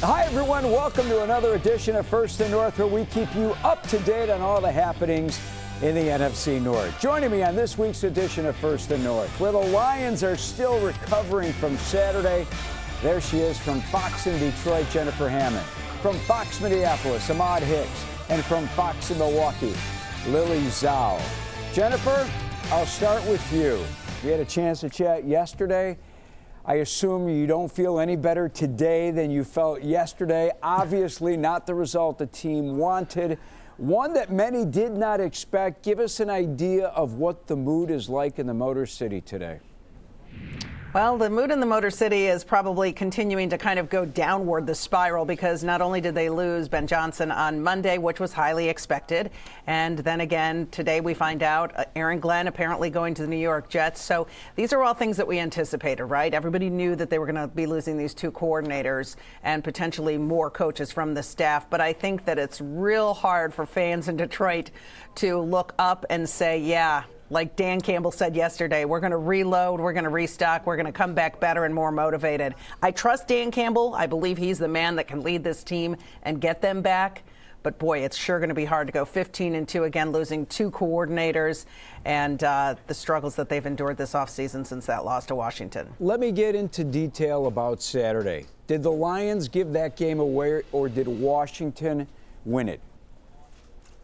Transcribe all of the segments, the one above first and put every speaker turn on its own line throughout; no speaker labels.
Hi, everyone. Welcome to another edition of First and North, where we keep you up to date on all the happenings in the NFC North. Joining me on this week's edition of First and North, where the Lions are still recovering from Saturday. There she is from Fox in Detroit, Jennifer Hammond. From Fox Minneapolis, Ahmad Hicks. And from Fox in Milwaukee, Lily Zhao. Jennifer, I'll start with you. We had a chance to chat yesterday. I assume you don't feel any better today than you felt yesterday. Obviously not the result the team wanted. One that many did not expect. Give us an idea of what the mood is like in the Motor City today.
Well, the mood in the Motor City is probably continuing to kind of go downward, the spiral, because not only did they lose Ben Johnson on Monday, which was highly expected, and then again today we find out Aaron Glenn apparently going to the New York Jets. So these are all things that we anticipated, right? Everybody knew that they were going to be losing these two coordinators and potentially more coaches from the staff. But I think that it's real hard for fans in Detroit to look up and say, yeah, like Dan Campbell said yesterday, we're going to reload, we're going to restock, we're going to come back better and more motivated. I trust Dan Campbell. I believe he's the man that can lead this team and get them back. But, boy, it's sure going to be hard to go 15-2 again, losing two coordinators and the struggles that they've endured this offseason since that loss to Washington.
Let me get into detail about Saturday. Did the Lions give that game away, or did Washington win it?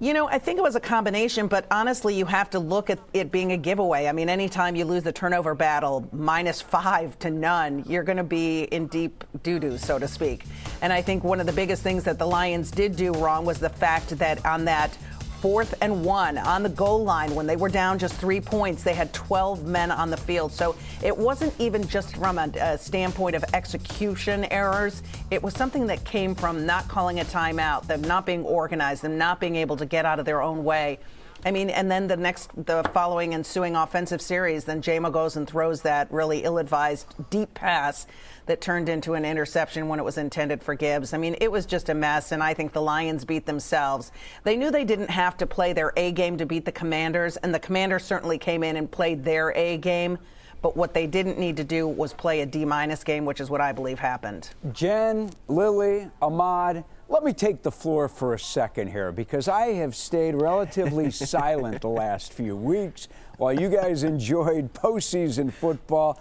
You know, I think it was a combination, but honestly, you have to look at it being a giveaway. I mean, anytime you lose the turnover battle, -5 to none, you're going to be in deep doo-doo, so to speak. And I think one of the biggest things that the Lions did do wrong was the fact that on that 4th and 1 on the goal line, when they were down just 3 points, they had 12 men on the field. So it wasn't even just from a standpoint of execution errors. It was something that came from not calling a timeout, them not being organized, them not being able to get out of their own way. I mean, and then the following ensuing offensive series, then Jamo goes and throws that really ill-advised deep pass that turned into an interception when it was intended for Gibbs. I mean, it was just a mess, and I think the Lions beat themselves. They knew they didn't have to play their A game to beat the Commanders, and the Commanders certainly came in and played their A game. But what they didn't need to do was play a D- game, which is what I believe happened.
Jen, Lily, Ahmad, let me take the floor for a second here, because I have stayed relatively silent the last few weeks while you guys enjoyed postseason football.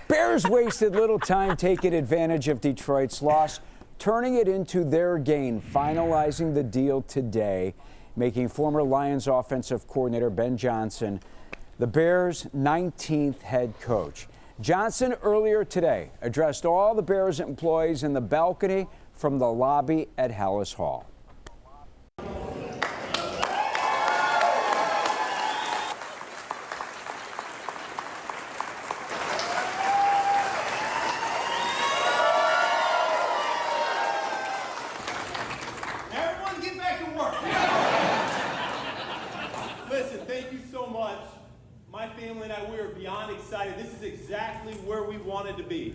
Bears wasted little time taking advantage of Detroit's loss, turning it into their gain, finalizing the deal today, making former Lions offensive coordinator Ben Johnson the Bears' 19th head coach. Johnson earlier today addressed all the Bears employees in the balcony from the lobby at Hallis Hall.
Everyone get back to work. Listen, thank you so much. My family and I, we are beyond excited. This is exactly where we wanted to be.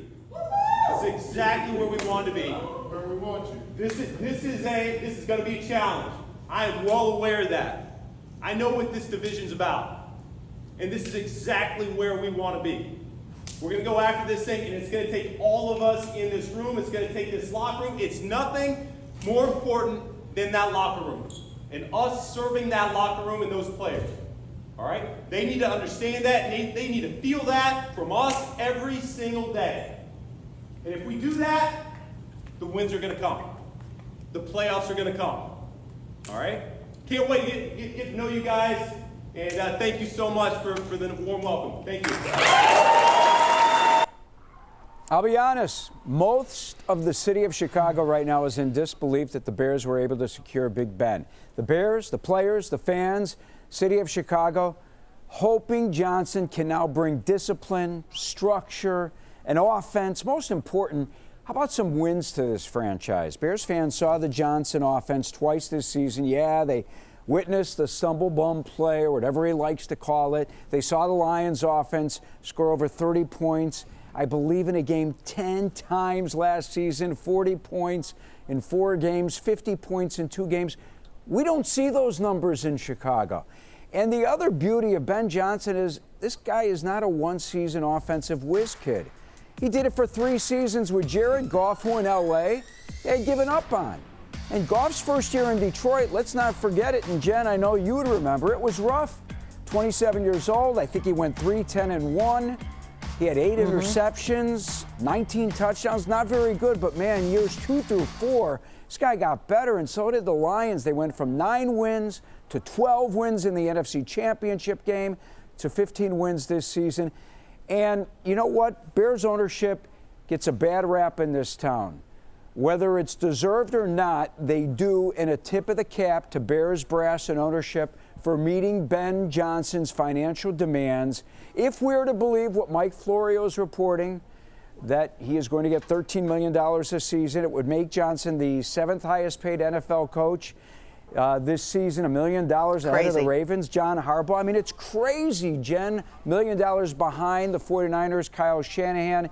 This is exactly where we wanted to be.
Where we want you.
This is going to be a challenge. I am well aware of that. I know what this division's about. And this is exactly where we want to be. We're going to go after this thing, and it's going to take all of us in this room. It's going to take this locker room. It's nothing more important than that locker room and us serving that locker room and those players. All right? They need to understand that. They need to feel that from us every single day. And if we do that, the wins are going to come. The playoffs are going to come. All right? Can't wait to get to know you guys. And thank you so much for the warm welcome. Thank you.
I'll be honest, most of the city of Chicago right now is in disbelief that the Bears were able to secure Big Ben. The Bears, the players, the fans, city of Chicago, hoping Johnson can now bring discipline, structure, and offense. Most important, how about some wins to this franchise? Bears fans saw the Johnson offense twice this season. Yeah, they witnessed the stumble bum play, or whatever he likes to call it. They saw the Lions offense score over 30 points, I believe, in a game 10 times last season, 40 points in 4 games, 50 points in 2 games. We don't see those numbers in Chicago. And the other beauty of Ben Johnson is this guy is not a one-season offensive whiz kid. He did it for 3 seasons with Jared Goff, who in L.A. they had given up on. And Goff's first year in Detroit, let's not forget it, and Jen, I know you would remember, it was rough. 27 years old, I think he went 3-10-1. He had 8 interceptions, 19 touchdowns, not very good, but man, years 2 through 4, this guy got better, and so did the Lions. They went from 9 wins to 12 wins in the NFC Championship game to 15 wins this season. And you know what? Bears ownership gets a bad rap in this town. Whether it's deserved or not, they do, and a tip of the cap to Bears brass and ownership for meeting Ben Johnson's financial demands. If we're to believe what Mike Florio is reporting, that he is going to get $13 million this season, it would make Johnson the 7th highest paid NFL coach this season, $1 million ahead of the Ravens, John Harbaugh. I mean, it's crazy, Jen. $1 million behind the 49ers, Kyle Shanahan.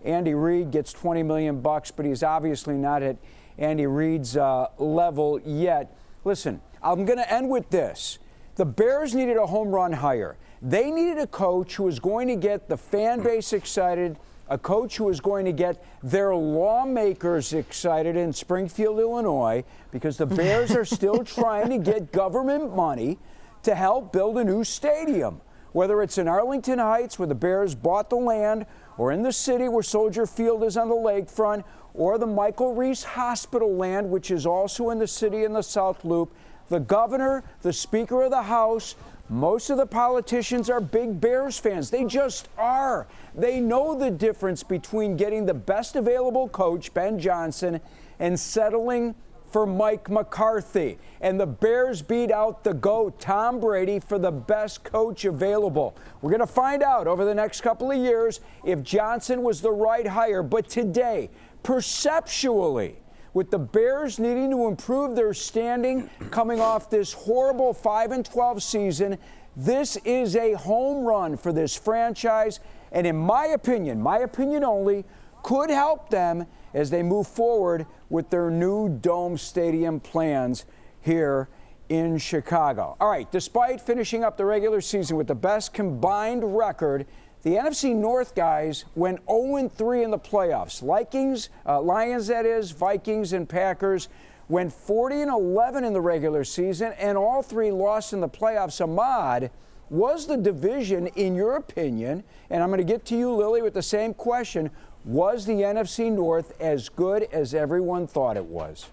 Andy Reid gets $20 million, but he's obviously not at Andy Reid's level yet. Listen, I'm going to end with this. The Bears needed a home run hire. They needed a coach who was going to get the fan base excited, a coach who was going to get their lawmakers excited in Springfield, Illinois, because the Bears are still trying to get government money to help build a new stadium. Whether it's in Arlington Heights, where the Bears bought the land, or in the city where Soldier Field is on the lakefront, or the Michael Reese Hospital land, which is also in the city in the South Loop, the governor, the Speaker of the House, most of the politicians are big Bears fans. They just are. They know the difference between getting the best available coach, Ben Johnson, and settling for Mike McCarthy. And the Bears beat out the GOAT, Tom Brady, for the best coach available. We're going to find out over the next couple of years if Johnson was the right hire. But today, perceptually, with the Bears needing to improve their standing coming off this horrible 5-12 season, this is a home run for this franchise. And in my opinion only, could help them as they move forward with their new Dome Stadium plans here in Chicago. All right, despite finishing up the regular season with the best combined record, the NFC North guys went 0-3 in the playoffs. Lions, that is, Vikings and Packers went 40-11 in the regular season, and all 3 lost in the playoffs. Ahmad, was the division, in your opinion, and I'm going to get to you, Lily, with the same question, was the NFC North as good as everyone thought it was?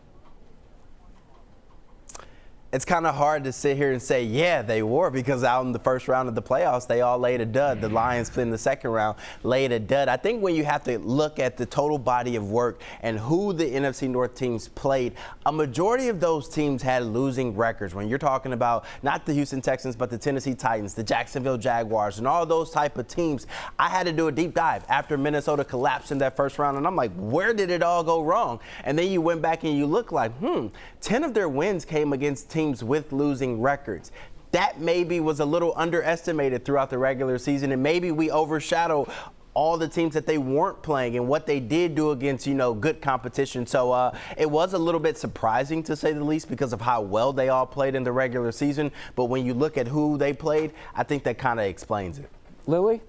It's kind of hard to sit here and say, yeah, they were, because out in the first round of the playoffs, they all laid a dud. The Lions in the second round laid a dud. I think when you have to look at the total body of work and who the NFC North teams played, a majority of those teams had losing records. When you're talking about not the Houston Texans, but the Tennessee Titans, the Jacksonville Jaguars, and all those type of teams, I had to do a deep dive after Minnesota collapsed in that first round. And I'm like, where did it all go wrong? And then you went back and you look like, 10 of their wins came against teams with losing records. That maybe was a little underestimated throughout the regular season, and maybe we overshadow all the teams that they weren't playing and what they did do against, good competition. So it was a little bit surprising, to say the least, because of how well they all played in the regular season. But when you look at who they played, I think that kind of explains it.
Lily?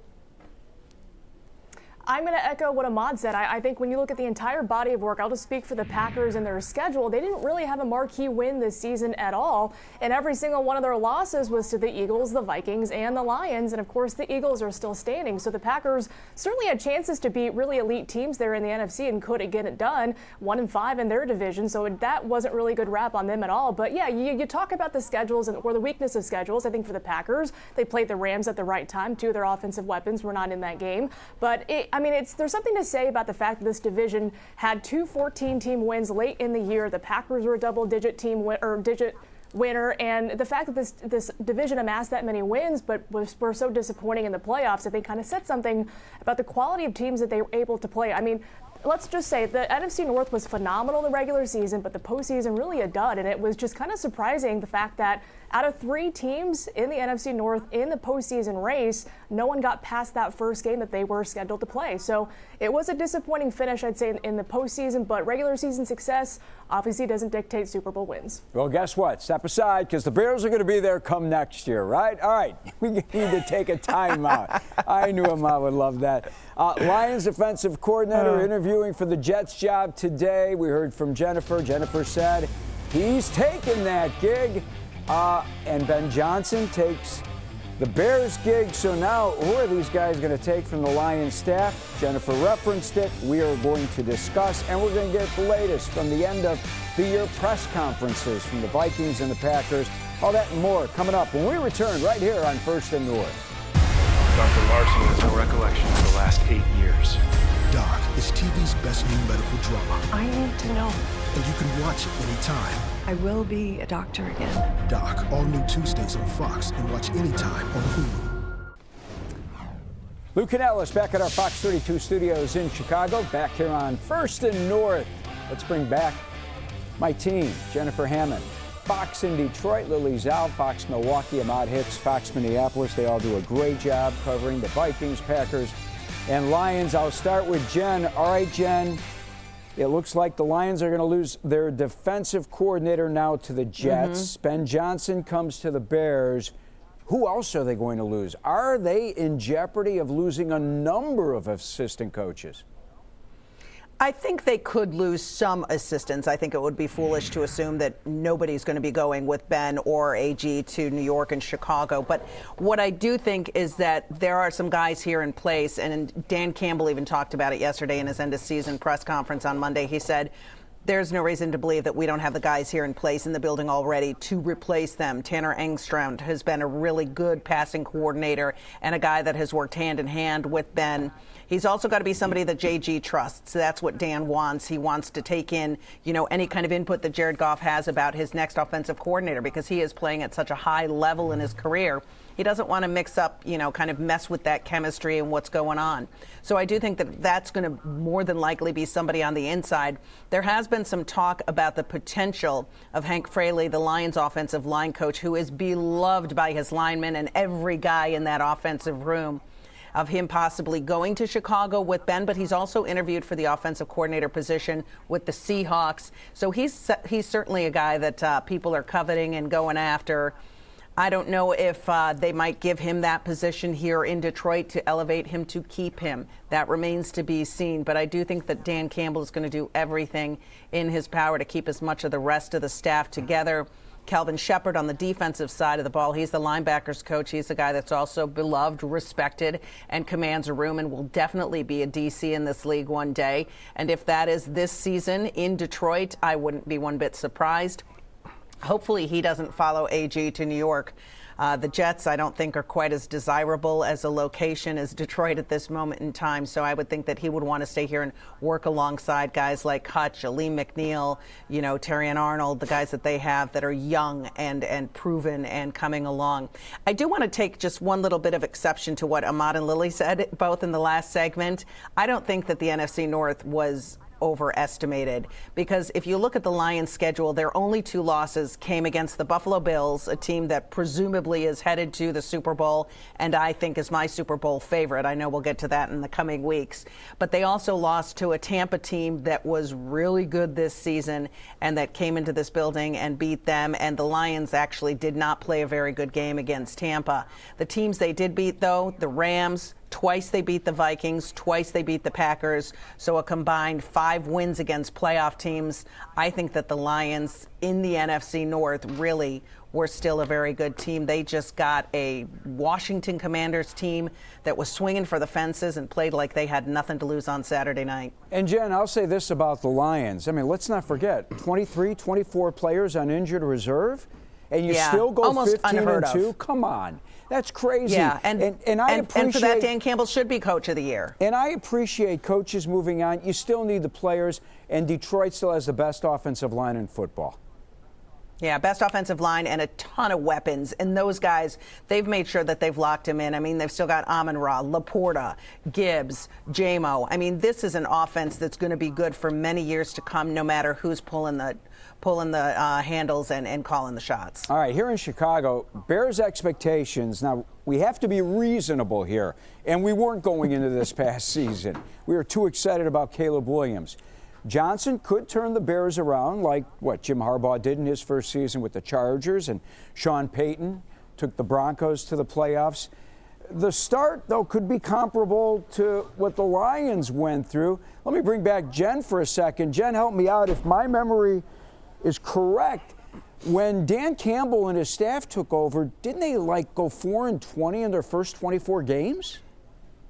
I'm going to echo what Ahmad said. I think when you look at the entire body of work, I'll just speak for the Packers and their schedule. They didn't really have a marquee win this season at all, and every single one of their losses was to the Eagles, the Vikings, and the Lions, and of course the Eagles are still standing. So the Packers certainly had chances to beat really elite teams there in the NFC and couldn't get it done. 1-5 in their division, so that wasn't really good rap on them at all. But yeah, you talk about the schedules or the weakness of schedules. I think for the Packers, they played the Rams at the right time. 2 of their offensive weapons were not in that game. But there's something to say about the fact that this division had 2 14-team wins late in the year. The Packers were a double-digit winner, and the fact that this division amassed that many wins but were so disappointing in the playoffs, I think kind of said something about the quality of teams that they were able to play. Let's just say the NFC North was phenomenal in the regular season, but the postseason really a dud, and it was just kind of surprising the fact that Out of 3 teams in the NFC North in the postseason race, no one got past that first game that they were scheduled to play. So it was a disappointing finish, I'd say, in the postseason, but regular season success obviously doesn't dictate Super Bowl wins.
Well, guess what? Step aside, because the Bears are going to be there come next year, right? All right, we need to take a timeout. I knew Ahmad would love that. Lions defensive coordinator interviewing for the Jets job today. We heard from Jennifer. Jennifer said he's taking that gig. And Ben Johnson takes the Bears gig. So now, who are these guys going to take from the Lions staff? Jennifer referenced it. We are going to discuss, and we're going to get the latest from the end of the year press conferences from the Vikings and the Packers. All that and more coming up when we return right here on First and North.
Dr. Larson has no recollection of the last 8 years.
Doc is TV's best new medical drama.
I need to know.
And you can watch it anytime.
I will be a doctor again.
Doc, all new Tuesdays on Fox, and watch anytime on Hulu.
Lou Canellis back at our Fox 32 studios in Chicago, back here on First and North. Let's bring back my team, Jennifer Hammond. Fox in Detroit, Lily Zal, Fox Milwaukee, Ahmad Hicks, Fox Minneapolis. They all do a great job covering the Vikings, Packers, and Lions. I'll start with Jen. All right, Jen. It looks like the Lions are going to lose their defensive coordinator now to the Jets. Ben Johnson comes to the Bears. Who else are they going to lose? Are they in jeopardy of losing a number of assistant coaches?
I think they could lose some assistants. I think it would be foolish to assume that nobody's going to be going with Ben or AG to New York and Chicago. But what I do think is that there are some guys here in place, and Dan Campbell even talked about it yesterday in his end-of-season press conference on Monday. He said, there's no reason to believe that we don't have the guys here in place in the building already to replace them. Tanner Engstrand has been a really good passing coordinator and a guy that has worked hand in hand with Ben. He's also got to be somebody that JG trusts. That's what Dan wants. He wants to take in, any kind of input that Jared Goff has about his next offensive coordinator because he is playing at such a high level in his career. He doesn't want to mix up, kind of mess with that chemistry and what's going on. So I do think that that's going to more than likely be somebody on the inside. There has been some talk about the potential of Hank Fraley, the Lions offensive line coach, who is beloved by his linemen and every guy in that offensive room, of him possibly going to Chicago with Ben, but he's also interviewed for the offensive coordinator position with the Seahawks. So he's certainly a guy that people are coveting and going after. I don't know if they might give him that position here in Detroit to elevate him to keep him. That remains to be seen. But I do think that Dan Campbell is going to do everything in his power to keep as much of the rest of the staff together. Calvin Shepard on the defensive side of the ball. He's the linebackers coach. He's a guy that's also beloved, respected, and commands a room and will definitely be a DC in this league one day. And if that is this season in Detroit, I wouldn't be one bit surprised. Hopefully he doesn't follow AG to New York. The Jets, I don't think, are quite as desirable as a location as Detroit at this moment in time. So I would think that he would want to stay here and work alongside guys like Hutch, Aleem McNeil, Terrion Arnold, the guys that they have that are young and proven and coming along. I do want to take just one little bit of exception to what Ahmad and Lily said, both in the last segment. I don't think that the NFC North was overestimated, because if you look at the Lions schedule, their only 2 losses came against the Buffalo Bills, a team that presumably is headed to the Super Bowl and I think is my Super Bowl favorite. I know we'll get to that in the coming weeks. But they also lost to a Tampa team that was really good this season and that came into this building and beat them. And the Lions actually did not play a very good game against Tampa. The teams they did beat, though, the Rams, twice they beat the Vikings, twice they beat the Packers, so a combined 5 wins against playoff teams. I think that the Lions in the NFC North really were still a very good team. They just got a Washington Commanders team that was swinging for the fences and played like they had nothing to lose on Saturday night.
And Jen, I'll say this about the Lions. I mean, let's not forget, 23, 24 players on injured reserve, and you still go 15-2. Come on. That's crazy.
Yeah, and
I appreciate,
and for that, Dan Campbell should be coach of the year.
And I appreciate coaches moving on. You still need the players, and Detroit still has the best offensive line in football.
Yeah, best offensive line and a ton of weapons. And those guys, they've made sure that they've locked him in. I mean, they've still got Amon-Ra, Laporta, Gibbs, J-Mo. I mean, this is an offense that's going to be good for many years to come, no matter who's pulling the handles and calling the shots.
All right, here in Chicago, Bears expectations. Now, we have to be reasonable here, and we weren't going into this past season. We were too excited about Caleb Williams. Johnson could turn the Bears around like what Jim Harbaugh did in his first season with the Chargers, and Sean Payton took the Broncos to the playoffs. The start, though, could be comparable to what the Lions went through. Let me bring back Jen for a second. Jen, help me out. If my memory is correct, when Dan Campbell and his staff took over, didn't they go 4-20 in their first 24 games?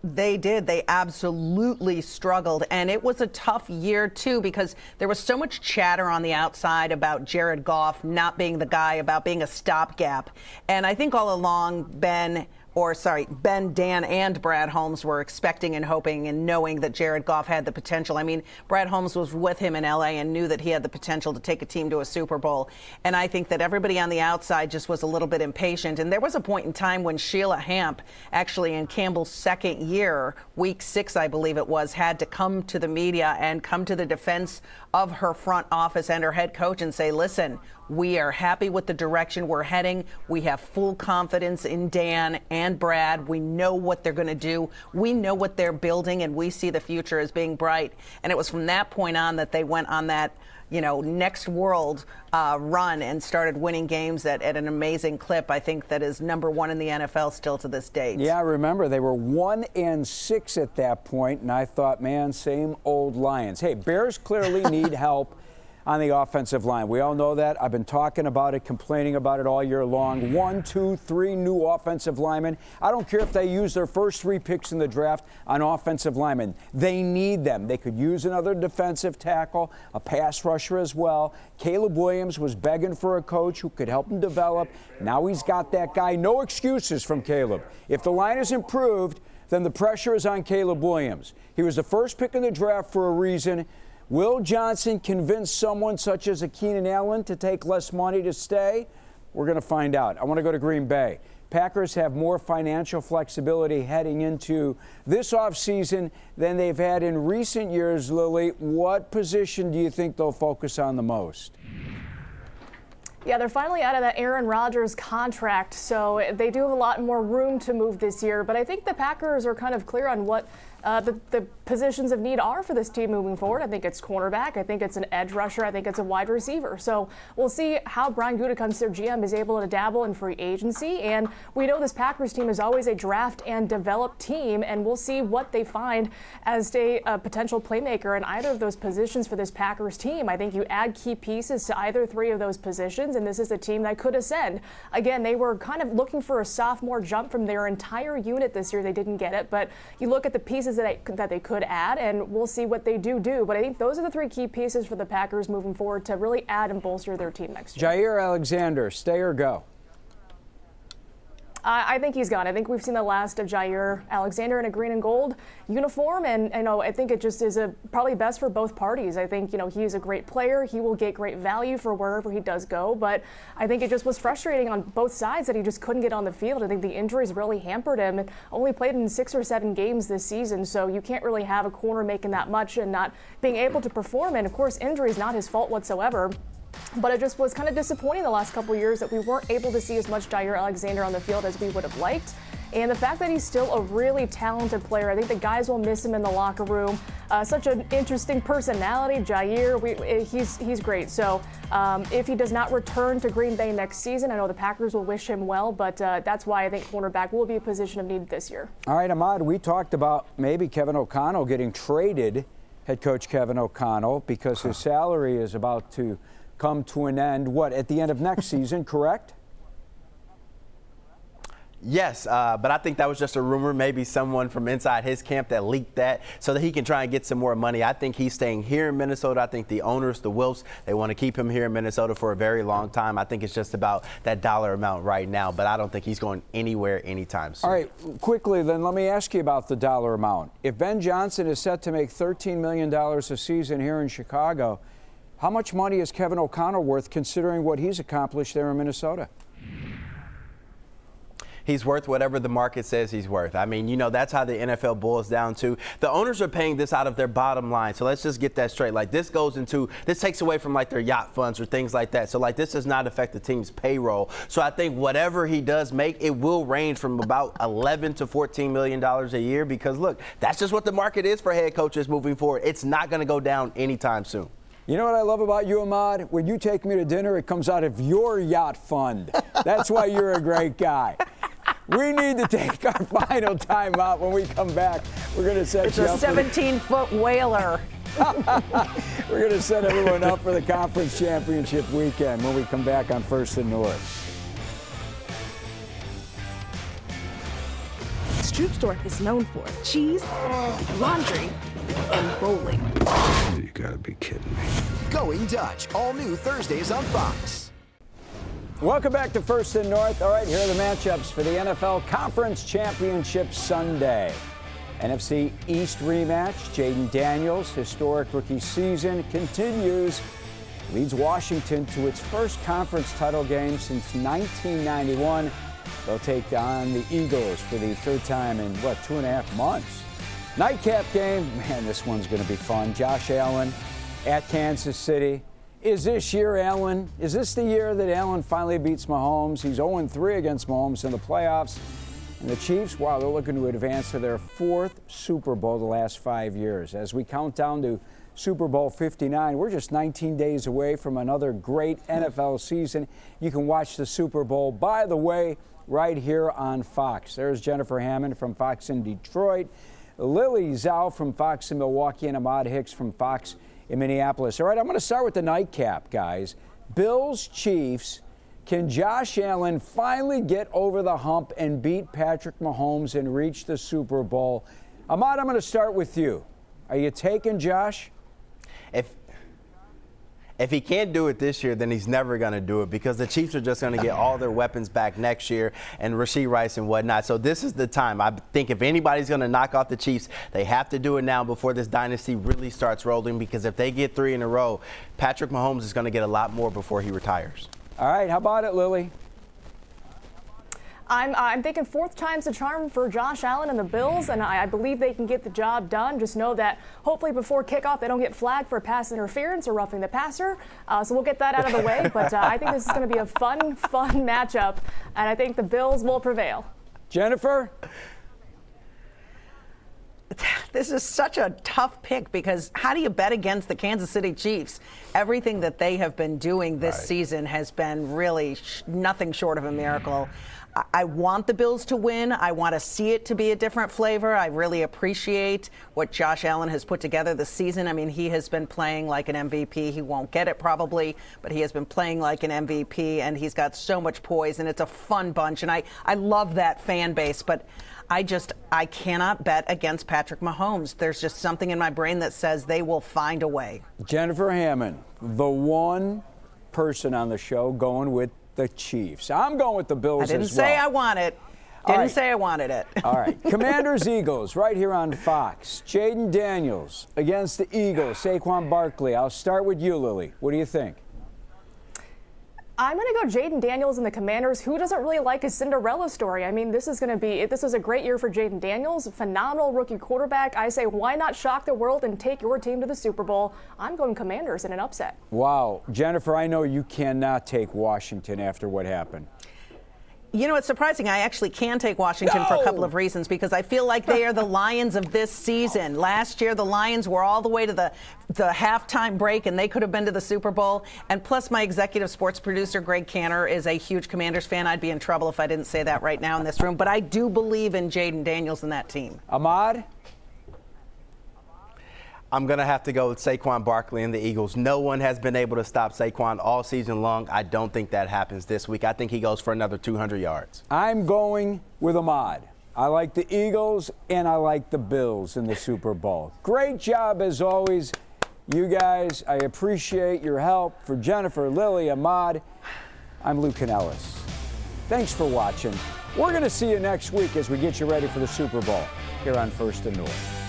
They did. They absolutely struggled. And it was a tough year, too, because there was so much chatter on the outside about Jared Goff not being the guy, about being a stopgap. And I think all along, Ben, Dan, and Brad Holmes were expecting and hoping and knowing that Jared Goff had the potential. I mean, Brad Holmes was with him in L.A. and knew that he had the potential to take a team to a Super Bowl. And I think that everybody on the outside just was a little bit impatient. And there was a point in time when Sheila Hamp, actually in Campbell's second year, week 6, I believe it was, had to come to the media and come to the defense of her front office and her head coach and say, listen, we are happy with the direction we're heading. We have full confidence in Dan and Brad. We know what they're going to do. We know what they're building, and we see the future as being bright. And it was from that point on that they went on that, next world run and started winning games at an amazing clip. I think that is #1 in the NFL still to this date.
Yeah, I remember they were 1-6 at that point, and I thought, man, same old Lions. Hey, Bears clearly need help on the offensive line. We all know that. I've been talking about it, complaining about it all year long. 1, 2, 3 new offensive linemen. I don't care if they use their first 3 picks in the draft on offensive linemen. They need them. They could use another defensive tackle, a pass rusher as well. Caleb Williams was begging for a coach who could help him develop. Now he's got that guy. No excuses from Caleb. If the line is improved, then the pressure is on Caleb Williams. He was the first pick in the draft for a reason. Will Johnson convince someone such as a Keenan Allen to take less money to stay? We're going to find out. I want to go to Green Bay. Packers have more financial flexibility heading into this offseason than they've had in recent years, Lily. What position do you think they'll focus on the most?
Yeah, they're finally out of that Aaron Rodgers contract, so they do have a lot more room to move this year. But I think the Packers are kind of clear on what the positions of need are for this team moving forward. I think it's cornerback. I think it's an edge rusher. I think it's a wide receiver. So we'll see how Brian Gutekunst, their GM, is able to dabble in free agency. And we know this Packers team is always a draft and develop team, and we'll see what they find as a potential playmaker in either of those positions for this Packers team. I think you add key pieces to either 3 of those positions, and this is a team that could ascend. Again, they were kind of looking for a sophomore jump from their entire unit this year. They didn't get it, but you look at the pieces that they could add, and we'll see what they do. But I think those are the 3 key pieces for the Packers moving forward to really add and bolster their team next year.
Jair Alexander, stay or go?
I think he's gone. I think we've seen the last of Jair Alexander in a green and gold uniform, and I think it just is probably best for both parties. I think he's a great player. He will get great value for wherever he does go, but I think it just was frustrating on both sides that he just couldn't get on the field. I think the injuries really hampered him. And only played in 6 or 7 games this season, so you can't really have a corner making that much and not being able to perform. And of course, injury is not his fault whatsoever. But it just was kind of disappointing the last couple of years that we weren't able to see as much Jair Alexander on the field as we would have liked. And the fact that he's still a really talented player, I think the guys will miss him in the locker room. Such an interesting personality, Jair. He's great. So if he does not return to Green Bay next season, I know the Packers will wish him well, but that's why I think cornerback will be a position of need this year.
All right, Ahmad, we talked about maybe Kevin O'Connell getting traded, head coach Kevin O'Connell, because his salary is about to come to an end, at the end of next season, correct?
Yes, but I think that was just a rumor, maybe someone from inside his camp that leaked that so that he can try and get some more money. I think he's staying here in Minnesota. I think the owners, the Wilfs, they want to keep him here in Minnesota for a very long time. I think it's just about that dollar amount right now, but I don't think he's going anywhere anytime soon.
All right, quickly then, let me ask you about the dollar amount. If Ben Johnson is set to make $13 million a season here in Chicago, How much money is Kevin O'Connell worth considering what he's accomplished there in Minnesota?
He's worth whatever the market says he's worth. I mean, you know, that's how the NFL boils down to. The owners are paying this out of their bottom line. So let's just get that straight. Like, this takes away from like their yacht funds or things like that. So like, this does not affect the team's payroll. So I think whatever he does make, it will range from about $11 to $14 million a year, because look, that's just what the market is for head coaches moving forward. It's not going to go down anytime soon.
You know what I love about you, Ahmad? When you take me to dinner, it comes out of your yacht fund. That's why you're a great guy. We need to take our final time out. When we come back, we're going to set you up.
It's a 17-foot whaler.
We're going to set everyone up for the conference championship weekend when we come back on First and North.
Stroop Store is known for cheese, laundry, and bowling.
You gotta be kidding me.
Going Dutch, all new Thursdays on Fox.
Welcome back to First and North. All right, here are the matchups for the NFL Conference Championship Sunday. NFC East rematch. Jaden Daniels' historic rookie season continues. Leads Washington to its first conference title game since 1991. They'll take on the Eagles for the third time in, 2.5 months. Nightcap game. Man, this one's going to be fun. Josh Allen at Kansas City. Is this the year that Allen finally beats Mahomes? He's 0-3 against Mahomes in the playoffs. And the Chiefs, wow, they're looking to advance to their 4th Super Bowl the last 5 years. As we count down to Super Bowl 59, we're just 19 days away from another great NFL season. You can watch the Super Bowl, by the way, right here on Fox. There's Jennifer Hammond from Fox in Detroit, Lily Zhao from Fox in Milwaukee, and Ahmad Hicks from Fox in Minneapolis. All right, I'm going to start with the nightcap, guys. Bills, Chiefs. Can Josh Allen finally get over the hump and beat Patrick Mahomes and reach the Super Bowl? Ahmad, I'm going to start with you. Are you taking Josh?
If he can't do it this year, then he's never going to do it, because the Chiefs are just going to get all their weapons back next year, and Rashee Rice and whatnot. So this is the time. I think if anybody's going to knock off the Chiefs, they have to do it now before this dynasty really starts rolling, because if they get 3 in a row, Patrick Mahomes is going to get a lot more before he retires.
All right, how about it, Lily?
I'm thinking 4th time's the charm for Josh Allen and the Bills, and I believe they can get the job done. Just know that hopefully before kickoff they don't get flagged for pass interference or roughing the passer. So we'll get that out of the way. But I think this is going to be a fun matchup, and I think the Bills will prevail.
Jennifer?
This is such a tough pick, because how do you bet against the Kansas City Chiefs? Everything that they have been doing this season has been really nothing short of a miracle. I want the Bills to win. I want to see it to be a different flavor. I really appreciate what Josh Allen has put together this season. I mean, he has been playing like an MVP. He won't get it probably, but he has been playing like an MVP, and he's got so much poise, and it's a fun bunch. And I love that fan base, but I cannot bet against Patrick Mahomes. There's just something in my brain that says they will find a way.
Jennifer Hammond, the one person on the show going with the Chiefs. I'm going with the Bills as well.
I didn't say I want it. Didn't say I wanted it.
All right. Commanders, Eagles, right here on Fox. Jaden Daniels against the Eagles. Saquon Barkley. I'll start with you, Lily. What do you think?
I'm going to go Jaden Daniels and the Commanders. Who doesn't really like his Cinderella story? I mean, this was a great year for Jaden Daniels, phenomenal rookie quarterback. I say, why not shock the world and take your team to the Super Bowl? I'm going Commanders in an upset.
Wow. Jennifer, I know you cannot take Washington after what happened.
You know, it's surprising. I actually can take Washington for a couple of reasons, because I feel like they are the Lions of this season. Last year, the Lions were all the way to the halftime break, and they could have been to the Super Bowl. And plus, my executive sports producer, Greg Cantor, is a huge Commanders fan. I'd be in trouble if I didn't say that right now in this room. But I do believe in Jaden Daniels and that team.
Ahmad?
I'm going to have to go with Saquon Barkley and the Eagles. No one has been able to stop Saquon all season long. I don't think that happens this week. I think he goes for another 200 yards.
I'm going with Ahmad. I like the Eagles, and I like the Bills in the Super Bowl. Great job, as always, you guys. I appreciate your help. For Jennifer, Lily, Ahmad, I'm Lou Canellis. Thanks for watching. We're going to see you next week as we get you ready for the Super Bowl here on First and North.